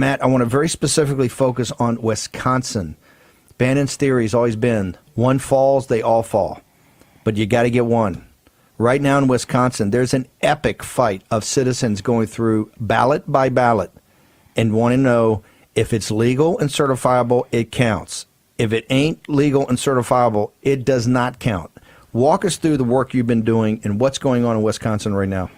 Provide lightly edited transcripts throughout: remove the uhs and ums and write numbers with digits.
Matt, I want to very specifically focus on Wisconsin. Bannon's theory has always been one falls, they all fall. But you got to get one. Right now in Wisconsin, there's an epic fight of citizens going through ballot by ballot and want to know if it's legal and certifiable, it counts. If it ain't legal and certifiable, it does not count. Walk us through the work you've been doing and what's going on in Wisconsin right now.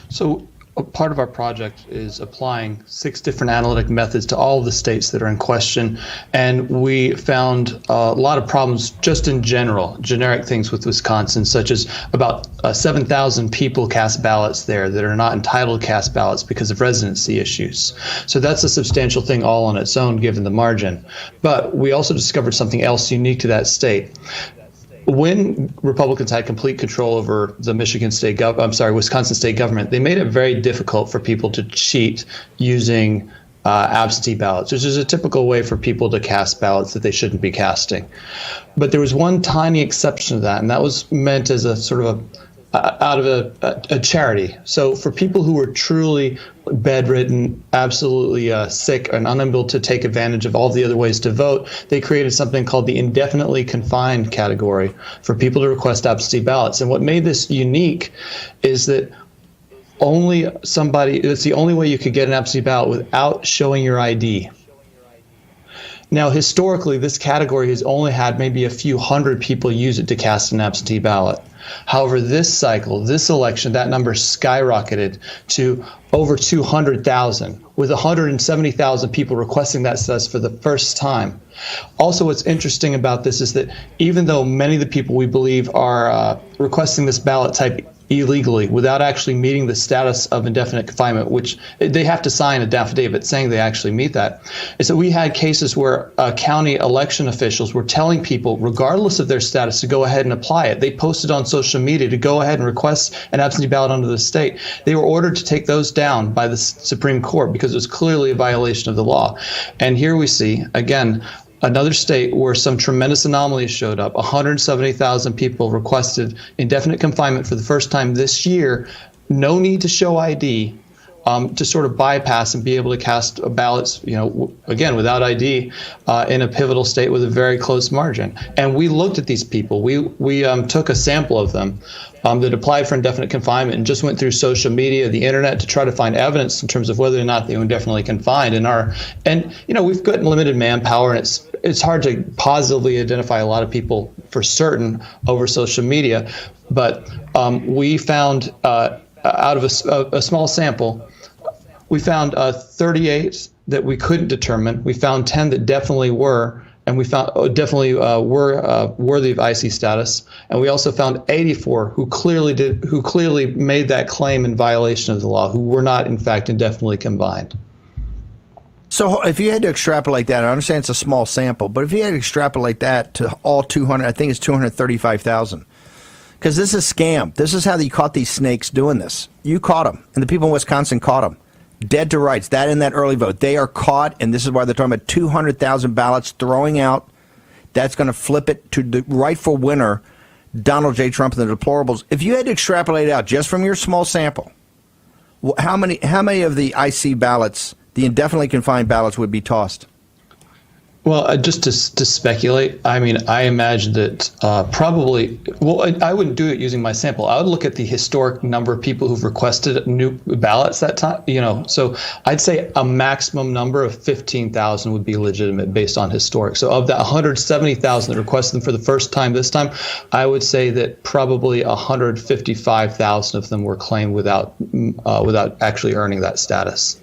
So a part of our project is applying 6 different analytic methods to all of the states that are in question. And we found a lot of problems just in general, generic things with Wisconsin, such as about 7,000 people cast ballots there that are not entitled to cast ballots because of residency issues. So that's a substantial thing all on its own, given the margin. But we also discovered something else unique to that state. When Republicans had complete control over the Wisconsin state government, they made it very difficult for people to cheat using absentee ballots, which is a typical way for people to cast ballots that they shouldn't be casting. But there was one tiny exception to that, and that was meant as a sort of out of a charity. So for people who were truly bedridden, absolutely sick, and unable to take advantage of all the other ways to vote, they created something called the indefinitely confined category for people to request absentee ballots. And what made this unique is that it's the only way you could get an absentee ballot without showing your ID. Now, historically, this category has only had maybe a few hundred people use it to cast an absentee ballot. However, this cycle, this election, that number skyrocketed to over 200,000, with 170,000 people requesting that status for the first time. Also, what's interesting about this is that even though many of the people we believe are requesting this ballot type illegally without actually meeting the status of indefinite confinement, which they have to sign a affidavit saying they actually meet that, is that we had cases where county election officials were telling people, regardless of their status, to go ahead and apply it. They posted on social media to go ahead and request an absentee ballot under the state. They were ordered to take those down by the Supreme Court because it was clearly a violation of the law. And here we see, again, another state where some tremendous anomalies showed up. 170,000 people requested indefinite confinement for the first time this year. No need to show ID to sort of bypass and be able to cast ballots, again, without ID in a pivotal state with a very close margin. And we looked at these people. We took a sample of them that applied for indefinite confinement and just went through social media, the internet, to try to find evidence in terms of whether or not they were indefinitely confined. And we've got limited manpower, and it's hard to positively identify a lot of people for certain over social media. But we found out of a small sample, we found 38 that we couldn't determine. We found 10 that definitely were, and we found definitely were worthy of IC status. And we also found 84 who clearly made that claim in violation of the law, who were not in fact indefinitely confined. So if you had to extrapolate that, I understand it's a small sample, but if you had to extrapolate that to all 200, I think it's 235,000. Because this is a scam. This is how you caught these snakes doing this. You caught them, and the people in Wisconsin caught them. Dead to rights, that in that early vote. They are caught, and this is why they're talking about 200,000 ballots throwing out. That's going to flip it to the rightful winner, Donald J. Trump and the deplorables. If you had to extrapolate out just from your small sample, how many of the IC ballots, the indefinitely confined ballots, would be tossed? Well, just to speculate, I mean, I imagine that probably, I wouldn't do it using my sample. I would look at the historic number of people who've requested new ballots that time, So I'd say a maximum number of 15,000 would be legitimate based on historic. So of that 170,000 that requested them for the first time this time, I would say that probably 155,000 of them were claimed without actually earning that status.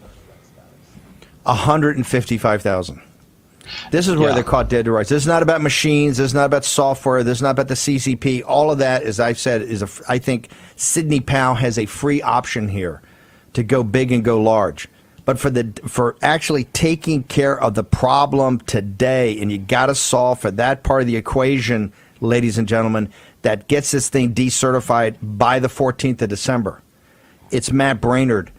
155,000. This is where they're caught dead to rights. This is not about machines. This is not about software. This is not about the CCP. All of that, as I've said, I think Sidney Powell has a free option here to go big and go large. But for actually taking care of the problem today, and you got to solve for that part of the equation, ladies and gentlemen, that gets this thing decertified by the 14th of December. It's Matt Braynard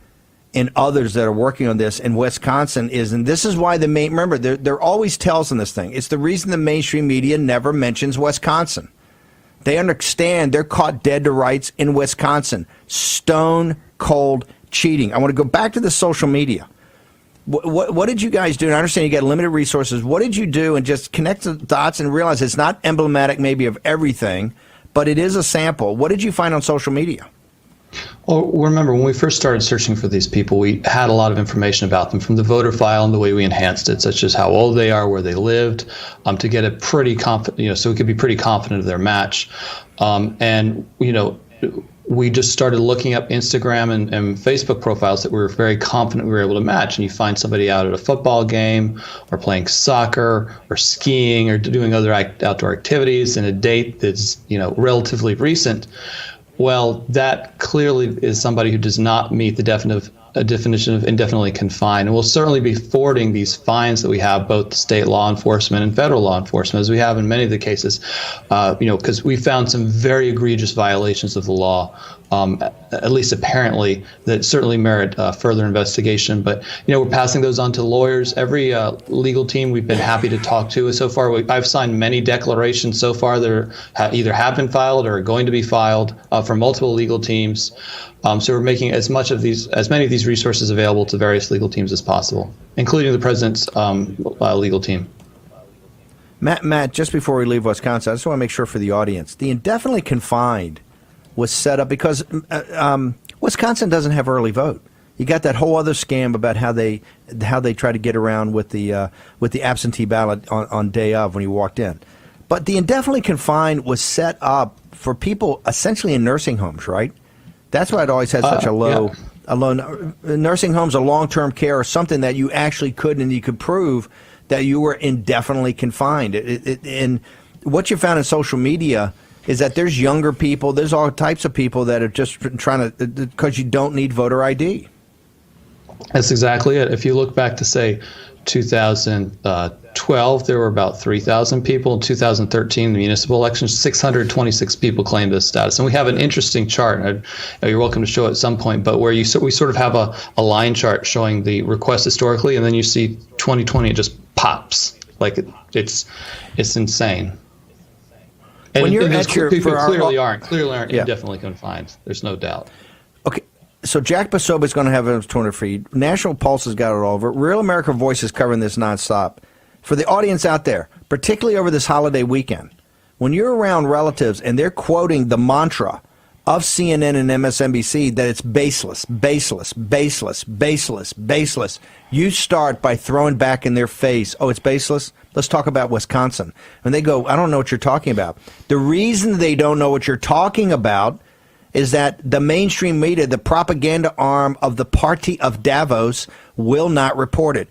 and others that are working on this in Wisconsin and this is why remember, there always tells in this thing. It's the reason the mainstream media never mentions Wisconsin. They understand they're caught dead to rights in Wisconsin. Stone cold cheating. I want to go back to the social media. What did you guys do? And I understand you got limited resources. What did you do and just connect the dots and realize it's not emblematic maybe of everything, but it is a sample? What did you find on social media? Well, remember, when we first started searching for these people, we had a lot of information about them from the voter file and the way we enhanced it, such as how old they are, where they lived, to get a pretty confident, so we could be pretty confident of their match. We just started looking up Instagram and Facebook profiles that we were very confident we were able to match. And you find somebody out at a football game or playing soccer or skiing or doing other outdoor activities and a date that's, relatively recent. Well, that clearly is somebody who does not meet the definition of indefinitely confined. And we'll certainly be forwarding these fines that we have, both state law enforcement and federal law enforcement, as we have in many of the cases, because we found some very egregious violations of the law, at least apparently, that certainly merit further investigation. But, we're passing those on to lawyers. Every legal team we've been happy to talk to. So far, I've signed many declarations so far that either have been filed or are going to be filed from multiple legal teams. So we're making as many of these resources available to various legal teams as possible, including the president's legal team. Matt, just before we leave Wisconsin, I just want to make sure for the audience, the indefinitely confined was set up because Wisconsin doesn't have early vote. You got that whole other scam about how they try to get around with the absentee ballot on day of when you walked in. But the indefinitely confined was set up for people essentially in nursing homes, right? That's why it always had such a low nursing homes or long-term care or something that you actually could and you could prove that you were indefinitely confined. And what you found in social media is that there's younger people, there's all types of people that are just trying to, because you don't need voter ID. That's exactly it. If you look back to, say, 2012, there were about 3,000 people. In 2013, the municipal elections, 626 people claimed this status. And we have an interesting chart. You're welcome to show it at some point, but where we sort of have a line chart showing the requests historically, and then you see 2020, it just pops. Like it's insane. And, when you're at people clearly aren't indefinitely confined. There's no doubt. Okay. So Jack Basoba is going to have his 200 feed. National Pulse has got it all over. Real America Voice is covering this nonstop. For the audience out there, particularly over this holiday weekend, when you're around relatives and they're quoting the mantra of CNN and MSNBC that it's baseless, baseless, baseless, baseless, baseless, you start by throwing back in their face, oh, it's baseless? Let's talk about Wisconsin. And they go, I don't know what you're talking about. The reason they don't know what you're talking about is that the mainstream media, the propaganda arm of the party of Davos, will not report it.